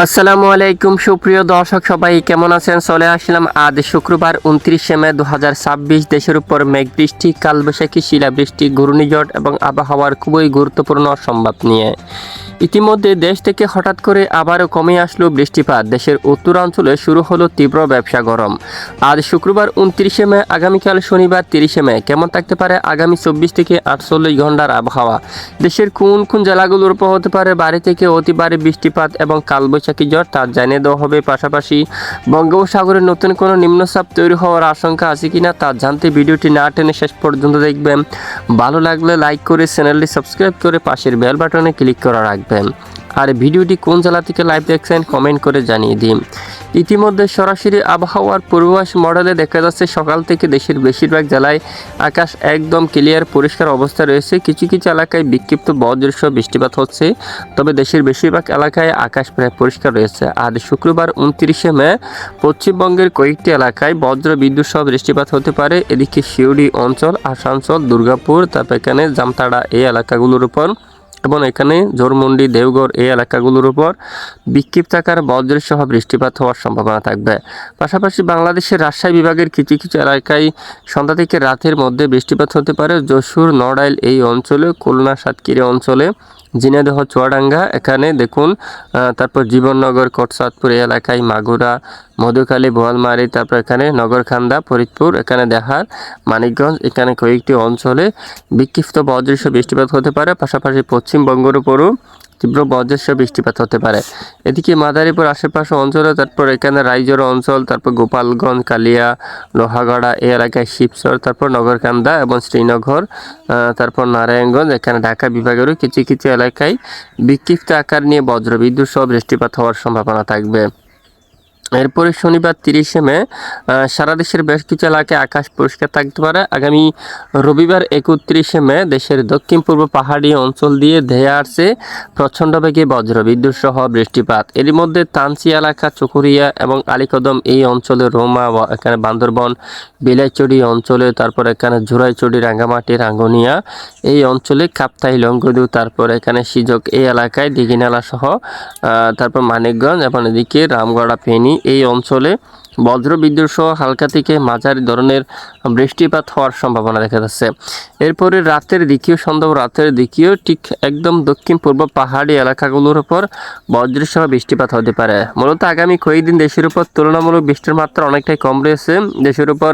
আসসালামু আলাইকুম সুপ্রিয় দর্শক সবাই কেমন আছেন। চলে আসলাম আজ শুক্রবার 29শে মে 2026 দেশের উপর মেঘ বৃষ্টি, কালবৈশাখী, শিলাবৃষ্টি, ঘূর্ণিঝড় এবং আবহাওয়ার খুবই গুরুত্বপূর্ণ সংবাদ নিয়ে। ইতিমধ্যে দেশ থেকে হঠাৎ করে আবারও কমে আসলো বৃষ্টিপাত। দেশের উত্তরাঞ্চলে শুরু হলো তীব্র ব্যবসা গরম। আজ শুক্রবার 29শে মে, আগামীকাল শনিবার 30শে মে কেমন থাকতে পারে আগামী 24 থেকে 48 ঘন্টার আবহাওয়া, দেশের কোন কোন জেলাগুলোর উপর হতে পারে ভারী থেকে অতি ভারী বৃষ্টিপাত এবং কালবৈশাখী ঝড় তা জানিয়ে দেওয়া হবে। পাশাপাশি বঙ্গোপসাগরে নতুন কোনো নিম্নচাপ তৈরি হওয়ার আশঙ্কা আছে কিনা তা জানতে ভিডিওটি না টেনে শেষ পর্যন্ত দেখবেন। ভালো লাগলে লাইক করে চ্যানেলটি সাবস্ক্রাইব করে পাশের বেল বাটনে ক্লিক করা রাখবেন। আর ভিডিওটি কোন জেলা থেকে লাইভ দেখছেন কমেন্ট করে জানিয়ে দিন। ইতিমধ্যে সরাসরি আবহাওয়ার পূর্বাভাস মডেলে দেখা যাচ্ছে সকাল থেকে দেশের বেশিরভাগ জেলায় আকাশ একদম ক্লিয়ার পরিষ্কার অবস্থা রয়েছে। কিছু কিছু এলাকায় বিক্ষিপ্ত বজ্রসহ বৃষ্টিপাত হচ্ছে, তবে দেশের বেশিরভাগ এলাকায় আকাশ প্রায় পরিষ্কার রয়েছে। আজ শুক্রবার 29শে মে পশ্চিমবঙ্গের কয়েকটি এলাকায় বজ্র বিদ্যুৎ সহ বৃষ্টিপাত হতে পারে। এদিকে শিউড়ি অঞ্চল, আসানসোল, দুর্গাপুর, তারপর এখানে জামতাড়া এই এলাকাগুলোর উপর এবং এখানে জোরমন্ডি, দেওঘর এই এলাকাগুলোর উপর বিক্ষিপ্ত আকারে বজ্রসহ বৃষ্টিপাত হওয়ার সম্ভাবনা থাকবে। পাশাপাশি বাংলাদেশের রাজশাহী বিভাগের কিছু কিছু এলাকায় সন্ধ্যা থেকে রাতের মধ্যে বৃষ্টিপাত হতে পারে। যশোর, নড়াইল এই অঞ্চলে, খুলনা, সাতক্ষীরা অঞ্চলে, ঝিনাইদহ, চুয়াডাঙ্গা এখানে দেখুন, তারপর জীবননগর, কোটচাঁদপুর এই এলাকায়, মাগুরা, মধুখালী, বোয়ালমারী, তারপর এখানে নগরখান্দা, ফরিদপুর, এখানে দেহার, মানিকগঞ্জ এখানে কয়েকটি অঞ্চলে বিক্ষিপ্ত বজ্রসহ বৃষ্টিপাত হতে পারে। পাশাপাশি পশ্চিমবঙ্গের উপরও তীব্র বজ্রসহ বৃষ্টিপাত হতে পারে। এদিকে মাদারীপুর আশেপাশে অঞ্চলে, তারপর এখানে রাইজোর অঞ্চল, তারপর গোপালগঞ্জ, কালিয়া, লোহাগড়া এই এলাকায়, শিবচর, তারপর নগরকান্দা এবং শ্রীনগর, তারপর নারায়ণগঞ্জ এখানে ঢাকা বিভাগেরও কিছু কিছু এলাকায় বিক্ষিপ্ত আকার নিয়ে বজ্রবিদ্যুৎ সহ বৃষ্টিপাত হওয়ার সম্ভাবনা থাকবে। এরপরে শনিবার 30শে মে সারা দেশের বেশ কিছু এলাকায় আকাশ পরিষ্কার থাকতে পারে। আগামী রবিবার 31শে মে দেশের দক্ষিণ পূর্ব পাহাড়ি অঞ্চল দিয়ে ধেয়ে আসছে প্রচণ্ড বেগে বজ্রবিদ্যুৎ সহ বৃষ্টিপাত। এর মধ্যে তানসি এলাকা, চকরিয়া এবং আলীকদম এই অঞ্চলে, রোমা এখানে বান্দরবন, বিলাইচড়ি অঞ্চলে, তারপর এখানে ঝুরাইচড়ি, রাঙ্গামাটি, রাঙ্গুনিয়া এই অঞ্চলে, কাপ্তাই, লঙ্গদু, তারপর এখানে সিজক এই এলাকায়, দিঘিনালা সহ, তারপর মানিকগঞ্জ এবং এদিকে রামগড়া, ফেনী এই অঞ্চলে বজ্রবিদ্যুৎ সহ হালকা থেকে মাঝারি ধরনের বৃষ্টিপাত হওয়ার সম্ভাবনা দেখা যাচ্ছে। এরপরে রাতের দিকেও, সন্ধ্যা রাতের দিকেও ঠিক একদম দক্ষিণ পূর্ব পাহাড়ি এলাকাগুলোর উপর বজ্রসহ বৃষ্টিপাত হতে পারে। মূলত আগামী কয়েকদিন দেশের উপর তুলনামূলক বৃষ্টির মাত্রা অনেকটাই কম রয়েছে। দেশের উপর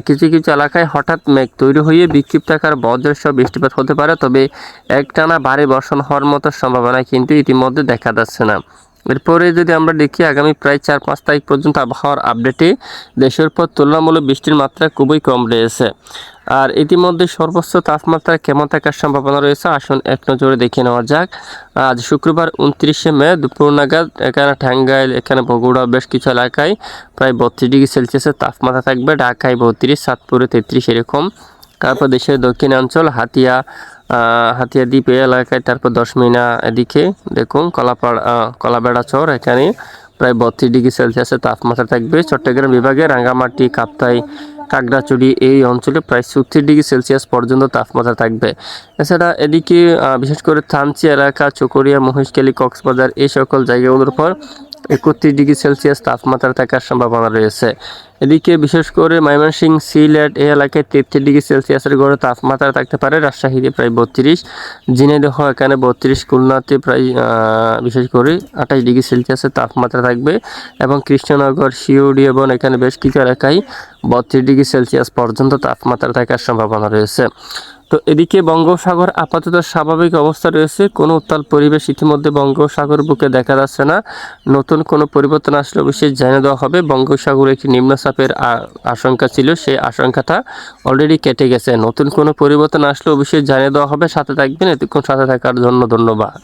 কিছু কিছু এলাকায় হঠাৎ মেঘ তৈরি হয়ে বিক্ষিপ্ত আকার বজ্রসহ বৃষ্টিপাত হতে পারে, তবে একটানা ভারী বর্ষণ হওয়ার মতো সম্ভাবনা কিন্তু ইতিমধ্যে দেখা যাচ্ছে না। এরপরে যদি আমরা দেখি আগামী প্রায় 4-5 তারিখ পর্যন্ত আবহাওয়ার আপডেটে দেশের উপর তুলনামূলক বৃষ্টির মাত্রা খুবই কম রয়েছে। আর ইতিমধ্যে সর্বোচ্চ তাপমাত্রা কেমন থাকার সম্ভাবনা রয়েছে আসুন এক নজরে দেখে নেওয়া যাক। আজ শুক্রবার 29শে মে দুপুর নাগাদ এখানে টাঙ্গাইল, এখানে বগুড়া বেশ কিছু এলাকায় প্রায় 32 ডিগ্রি সেলসিয়াসের তাপমাত্রা থাকবে। ঢাকায় 32, চাঁদপুরে 33 এরকম। তারপর দেশের দক্ষিণাঞ্চল হাতিয়া দ্বীপ এই এলাকায়, তারপর দশমিনা এদিকে দেখুন কলাবেড়া চর এখানে প্রায় 32 ডিগ্রি সেলসিয়াসের তাপমাত্রা থাকবে। চট্টগ্রাম বিভাগে রাঙ্গামাটি, কাপ্তাই, খাগড়াছড়ি এই অঞ্চলে প্রায় 34 ডিগ্রি সেলসিয়াস পর্যন্ত তাপমাত্রা থাকবে। এছাড়া এদিকে বিশেষ করে থানচি এলাকা, চকরিয়া, মহেশখালী, কক্সবাজার এই সকল জায়গাগুলোর উপর 31 ডিগ্রি সেলসিয়াস তাপমাত্রা থাকার সম্ভাবনা রয়েছে। এদিকে বিশেষ করে ময়মনসিংহ, সিলেট এই এলাকায় 33 ডিগ্রি সেলসিয়াসের গড়ে তাপমাত্রা থাকতে পারে। রাজশাহীতে প্রায় 32, ঝিনাইদহ এখানে 32, খুলনাতে প্রায় বিশেষ করে 28 ডিগ্রি সেলসিয়াসের তাপমাত্রা থাকবে এবং কৃষ্ণনগর, শিউড়ি এবং এখানে বেশ কিছু এলাকায় 32 ডিগ্রি সেলসিয়াস পর্যন্ত তাপমাত্রা থাকার সম্ভাবনা রয়েছে। তো এদিকে বঙ্গোপসাগর আপাতত স্বাভাবিক অবস্থা রয়েছে, কোনো উত্তাল পরিবেশ ইতিমধ্যে বঙ্গোপসাগর বুকে দেখা যাচ্ছে না। নতুন কোনো পরিবর্তন আসলে অবশ্যই জানিয়ে দেওয়া হবে। বঙ্গোপসাগরে একটি নিম্নচাপের আশঙ্কা ছিল, সেই আশঙ্কাটা অলরেডি কেটে গেছে। নতুন কোনো পরিবর্তন আসলে অবশ্যই জানিয়ে দেওয়া হবে। সাথে থাকবেন, এতক্ষণ সাথে থাকার জন্য ধন্যবাদ।